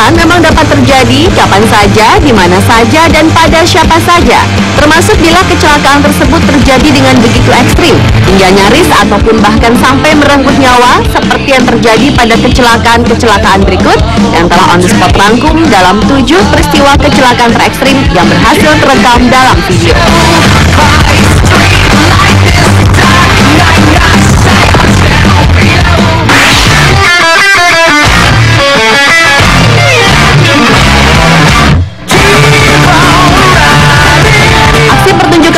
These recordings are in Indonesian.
Kecelakaan memang dapat terjadi kapan saja, di mana saja, dan pada siapa saja. Termasuk bila kecelakaan tersebut terjadi dengan begitu ekstrim, hingga nyaris ataupun bahkan sampai merenggut nyawa, seperti yang terjadi pada kecelakaan-kecelakaan berikut yang telah on the spot rangkum dalam 7 peristiwa kecelakaan terekstrim yang berhasil terekam dalam video.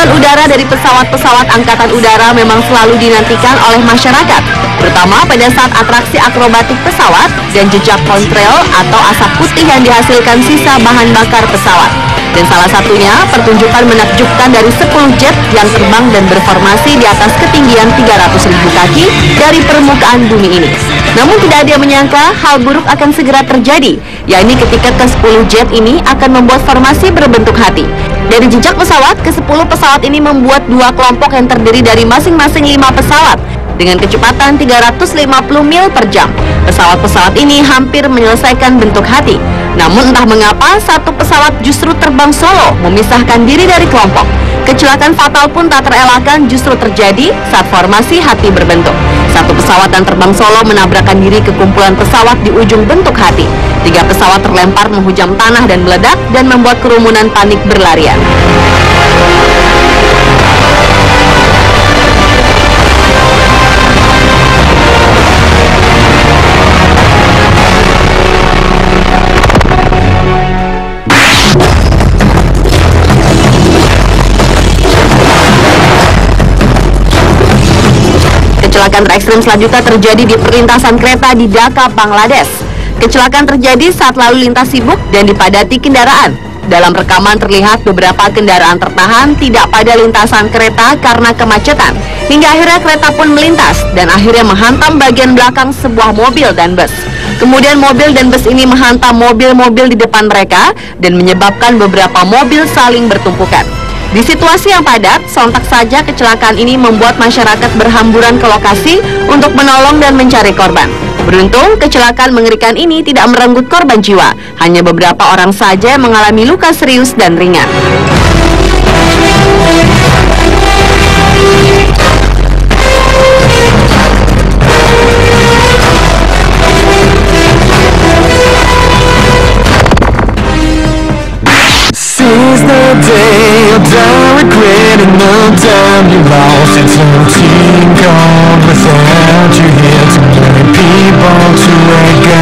Udara dari pesawat-pesawat angkatan udara memang selalu dinantikan oleh masyarakat, terutama pada saat atraksi akrobatik pesawat dan jejak kontrail atau asap putih yang dihasilkan sisa bahan bakar pesawat. Dan salah satunya pertunjukan menakjubkan dari 10 jet yang terbang dan berformasi di atas ketinggian 300.000 kaki dari permukaan bumi ini. Namun tidak ada yang menyangka hal buruk akan segera terjadi, yakni ketika ke-10 jet ini akan membuat formasi berbentuk hati. Dari jejak pesawat, ke-10 pesawat ini membuat 2 kelompok yang terdiri dari masing-masing 5 pesawat dengan kecepatan 350 mil per jam. Pesawat-pesawat ini hampir menyelesaikan bentuk hati. Namun entah mengapa satu pesawat justru terbang solo memisahkan diri dari kelompok. Kecelakaan fatal pun tak terelakkan justru terjadi saat formasi hati berbentuk. Satu pesawat yang terbang solo menabrakkan diri ke kumpulan pesawat di ujung bentuk hati. 3 pesawat terlempar menghujam tanah dan meledak dan membuat kerumunan panik berlarian. Kecelakaan terekstrim selanjutnya terjadi di perlintasan kereta di Dhaka, Bangladesh. Kecelakaan terjadi saat lalu lintas sibuk dan dipadati kendaraan. Dalam rekaman terlihat beberapa kendaraan tertahan tidak pada lintasan kereta karena kemacetan, hingga akhirnya kereta pun melintas dan akhirnya menghantam bagian belakang sebuah mobil dan bus. Kemudian mobil dan bus ini menghantam mobil-mobil di depan mereka dan menyebabkan beberapa mobil saling bertumpukan. Di situasi yang padat, sontak saja kecelakaan ini membuat masyarakat berhamburan ke lokasi untuk menolong dan mencari korban. Beruntung, kecelakaan mengerikan ini tidak merenggut korban jiwa. Hanya beberapa orang saja yang mengalami luka serius dan ringan. Since the day of regretting the time you lost, it's empty and gone without you here. Too many people to let go.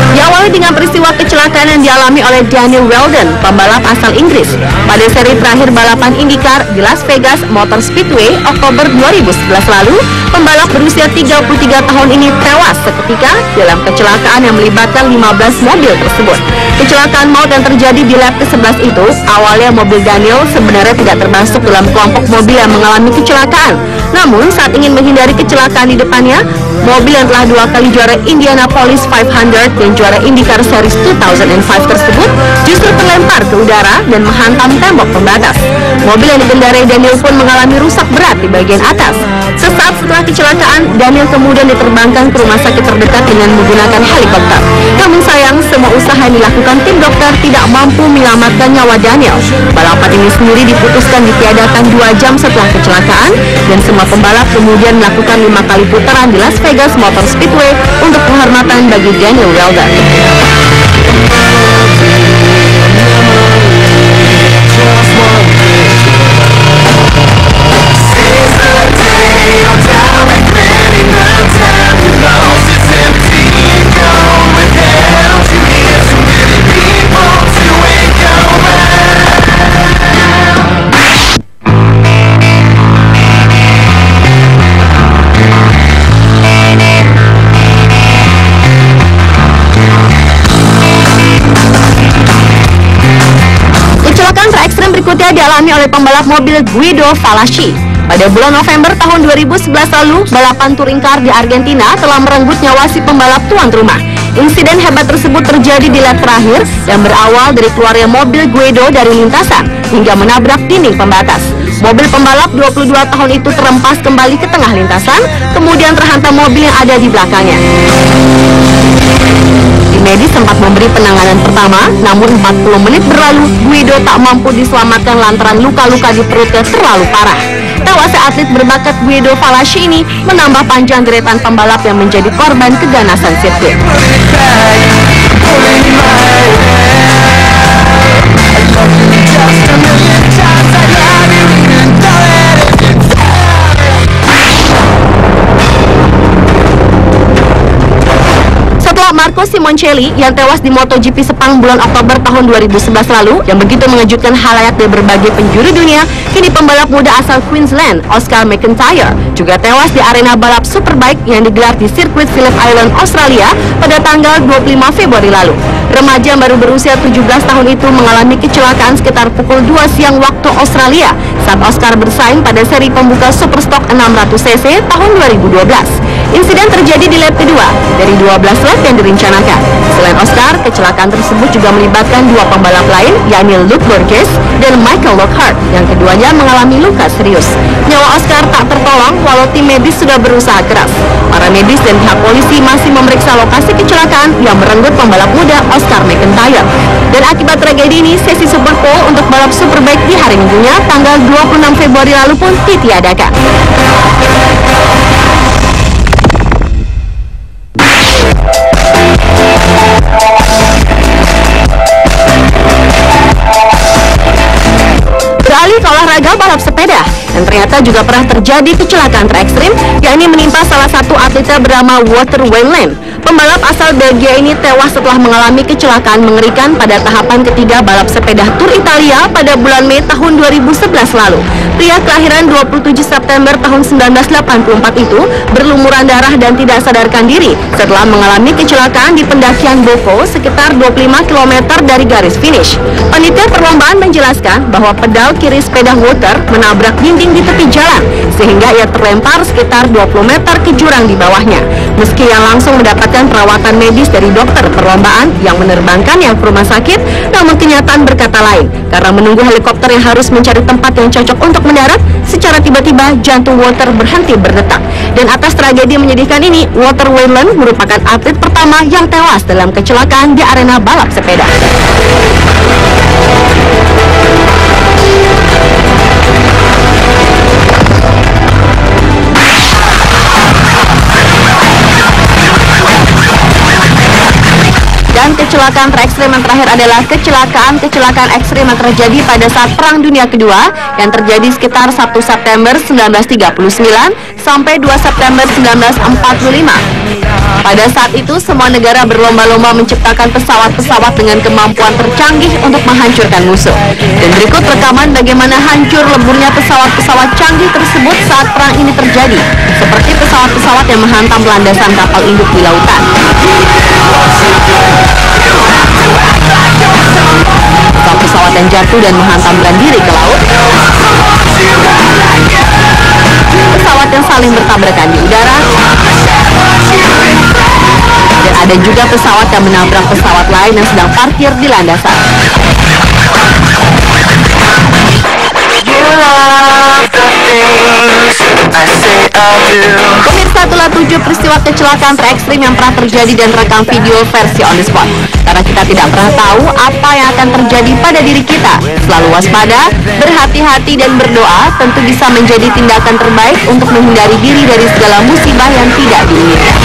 Diawali dengan peristiwa kecelakaan yang dialami oleh Daniel Wheldon, pembalap asal Inggris, pada seri terakhir balapan IndyCar di Las Vegas Motor Speedway Oktober 2011 lalu. Pembalap berusia 33 tahun ini tewas seketika dalam kecelakaan yang melibatkan 15 mobil tersebut. Kecelakaan maut yang terjadi di lap ke-11 itu, awalnya mobil Daniel sebenarnya tidak termasuk dalam kelompok mobil yang mengalami kecelakaan. Namun saat ingin menghindari kecelakaan di depannya, mobil yang telah 2 kali juara Indianapolis 500 dan juara IndyCar Series 2005 tersebut justru terlempar ke udara dan menghantam tembok pembatas. Mobil yang dikendarai Daniel pun mengalami rusak berat di bagian atas. Sesaat setelah kecelakaan, Daniel kemudian diterbangkan ke rumah sakit terdekat dengan menggunakan helikopter. Namun sayang, semua usaha yang dilakukan tim dokter tidak mampu menyelamatkan nyawa Daniel. Balapan ini sendiri diputuskan ditiadakan 2 jam setelah kecelakaan, dan semua pembalap kemudian melakukan 5 kali putaran di Las Vegas Motor Speedway untuk penghormatan bagi Daniel Wheldon. Berikutnya dialami oleh pembalap mobil Guido Falaschi. Pada bulan November tahun 2011 lalu, balapan touring car di Argentina telah merenggut nyawa si pembalap tuan rumah. Insiden hebat tersebut terjadi di lap terakhir yang berawal dari keluarnya mobil Guido dari lintasan hingga menabrak dinding pembatas. Mobil pembalap 22 tahun itu terempas kembali ke tengah lintasan, kemudian terhantam mobil yang ada di belakangnya. Tim medis sempat memberi penanganan pertama, namun 40 menit berlalu, Guido tak mampu diselamatkan lantaran luka-luka di perutnya terlalu parah. Tewasnya atlet berbakat Guido Falaschi ini menambah panjang deretan pembalap yang menjadi korban keganasan sirkuit. Marco Simoncelli yang tewas di MotoGP Sepang bulan Oktober tahun 2011 lalu yang begitu mengejutkan khalayak di berbagai penjuru dunia, kini pembalap muda asal Queensland, Oscar McIntyre, juga tewas di arena balap Superbike yang digelar di sirkuit Phillip Island, Australia pada tanggal 25 Februari lalu. Remaja yang baru berusia 17 tahun itu mengalami kecelakaan sekitar pukul 2 siang waktu Australia saat Oscar bersaing pada seri pembuka Superstock 600cc tahun 2012. Insiden terjadi di lap kedua dari 12 lap yang direncanakan. Selain Oscar, kecelakaan tersebut juga melibatkan dua pembalap lain, yakni Luke Burgess dan Michael Lockhart, yang keduanya mengalami luka serius. Nyawa Oscar tak tertolong walau tim medis sudah berusaha keras. Para medis dan pihak polisi masih memeriksa lokasi kecelakaan yang merenggut pembalap muda Oscar McIntyre. Dan akibat tragedi ini, sesi Superpole untuk balap Superbike di hari Minggunya tanggal 26 Februari lalu pun ditiadakan. Beralih ke olahraga balap sepeda, dan ternyata juga pernah terjadi kecelakaan terekstrim, yakni menimpa salah satu atletnya bernama Wouter Wijnland. Pembalap asal Belgia ini tewas setelah mengalami kecelakaan mengerikan pada tahapan ketiga balap sepeda Tour Italia pada bulan Mei tahun 2011 lalu. Pria kelahiran 27 September tahun 1984 itu berlumuran darah dan tidak sadarkan diri setelah mengalami kecelakaan di pendakian Boko sekitar 25 km dari garis finish. Panitia perlombaan menjelaskan bahwa pedal kiri sepeda Wouter menabrak dinding di tepi jalan sehingga ia terlempar sekitar 20 meter ke jurang di bawahnya. Meski ia langsung mendapatkan perawatan medis dari dokter perlombaan yang menerbangkannya ke rumah sakit, namun kenyataan berkata lain. Karena menunggu helikopter yang harus mencari tempat yang cocok untuk mendarat, secara tiba-tiba jantung Wouter berhenti berdetak. Dan atas tragedi menyedihkan ini, Wouter Wijnland merupakan atlet pertama yang tewas dalam kecelakaan di arena balap sepeda. Dan kecelakaan terekstrim yang terakhir adalah kecelakaan ekstrim yang terjadi pada saat Perang Dunia Kedua yang terjadi sekitar 1 September 1939 sampai 2 September 1945. Pada saat itu, semua negara berlomba-lomba menciptakan pesawat-pesawat dengan kemampuan tercanggih untuk menghancurkan musuh. Dan berikut rekaman bagaimana hancur leburnya pesawat-pesawat canggih tersebut saat perang ini terjadi, seperti pesawat-pesawat yang menghantam landasan kapal induk di lautan. Pesawat yang jatuh dan menghantamkan diri ke laut. Pesawat yang saling bertabrakan di udara. Dan ada juga pesawat yang menabrak pesawat lain yang sedang parkir di landasan. Pemirsa, itulah 7 peristiwa kecelakaan terekstrim yang pernah terjadi dan rekam video versi on the spot. Karena kita tidak pernah tahu apa yang akan terjadi pada diri kita. Selalu waspada, berhati-hati dan berdoa tentu bisa menjadi tindakan terbaik untuk menghindari diri dari segala musibah yang tidak diinginkan.